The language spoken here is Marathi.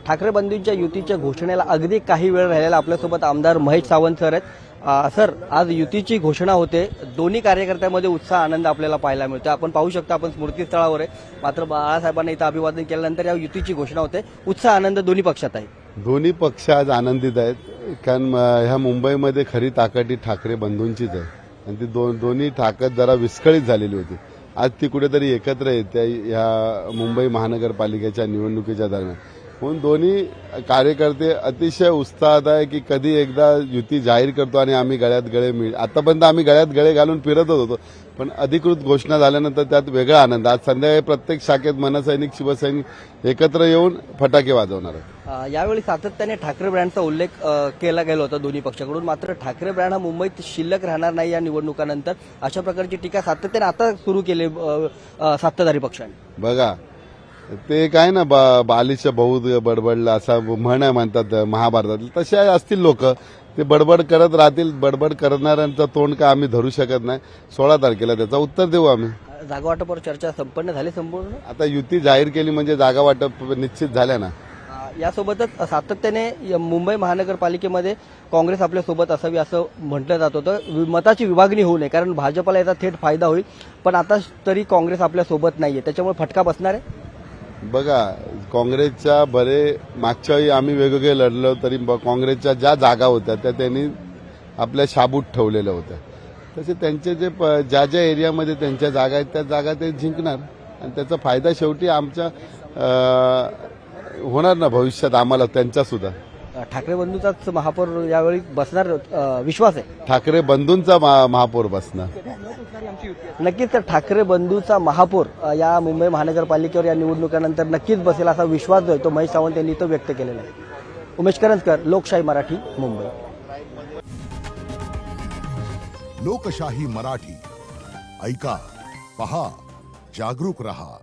ठाकरे बंधूंच्या युतीच्या घोषणेला अगदी काही वेळ राहिलेला आपल्यासोबत आमदार महेश सावंत सर आहेत। सर, आज युतीची घोषणा होते, दोन्ही कार्यकर्त्यांमध्ये उत्साह आनंद आपल्याला पाहायला मिळतो। आपण पाहू शकता, आपण स्मृतीस्थळावर आहे, मात्र बाळासाहेबांना इथं अभिवादन केल्यानंतर या युतीची घोषणा होते। उत्साह आनंद दोन्ही पक्षात आहे। दोन्ही पक्ष आज आनंदित आहेत, कारण ह्या मुंबईमध्ये खरी ताकद ही ठाकरे बंधूंचीच आहे आणि ती दोन्ही ताकद जरा विस्कळीत झालेली होती। आज ती कुठेतरी एकत्र येते ह्या मुंबई महानगरपालिकेच्या निवडणुकीच्या दरम्यान। म्हणून दोन्ही कार्यकर्ते अतिशय उत्साहात आहे की कधी एकदा युती जाहीर करतो आणि आम्ही गळ्यात गळे मिळ। आतापर्यंत आम्ही गळ्यात गळे घालून फिरतच होतो, पण अधिकृत घोषणा झाल्यानंतर त्यात वेगळा आनंद। आज संध्याकाळी प्रत्येक शाखेत मनसैनिक शिवसैनिक एकत्र येऊन फटाके वाजवणार आहेत। यावेळी सातत्याने ठाकरे ब्रँडचा उल्लेख केला गेला होता दोन्ही पक्षाकडून, मात्र ठाकरे ब्रँड हा मुंबईत शिल्लक राहणार नाही या निवडणुकानंतर, अशा प्रकारची टीका सातत्याने आता सुरू केली सत्ताधारी पक्षाने। बघा, ते काय ना बालिश बहुत बडबडला असा म्हण आहे म्हणतात महाभारतात, तसे असतील लोक, ते बडबड करत राहतील। बडबड करणाऱ्यांचं तोंड का आम्ही धरू शकत नाही। 16 तारखेला त्याचं उत्तर देऊ आम्ही। जागा वाटपावर चर्चा संपन्न झाली संपूर्ण? आता युती जाहीर केली म्हणजे जागा वाटप निश्चित झाल्या ना। यासोबतच सातत्याने मुंबई महानगरपालिकेमध्ये काँग्रेस आपल्या सोबत असावी असं म्हटलं जात होतं, मताची विभागणी होऊ नये, कारण भाजपला याचा थेट फायदा होईल, पण आता तरी काँग्रेस आपल्या सोबत नाहीये, त्याच्यामुळे फटका बसणार आहे। बघा, काँग्रेसच्या मागच्या वेळी आम्ही वेगवेगळे लढलो तरी काँग्रेसच्या ज्या जागा होत्या त्या त्यांनी आपल्या शाबूत ठेवलेल्या होत्या। तसे त्यांचे जे ज्या ज्या एरियामध्ये त्यांच्या जागा आहेत त्या जागा ते जिंकणार आणि त्याचा फायदा शेवटी आमच्या होणार ना भविष्यात आम्हाला त्यांचा सुद्धा। ठाकरे बंधूचाच महापौर यावेळी बसणार विश्वास आहे? ठाकरे बंधूंचा महापौर बसणार नक्कीच। तर ठाकरे बंधूचा महापौर या मुंबई महानगरपालिकेवर या निवडणुकीनंतर नक्कीच बसेल असा विश्वास जो आहे तो महेश सावंत यांनी तो व्यक्त केलेला आहे। उमेश करंजकर, लोकशाही मराठी, मुंबई। लोकशाही मराठी, ऐका, पहा, जागरूक रहा।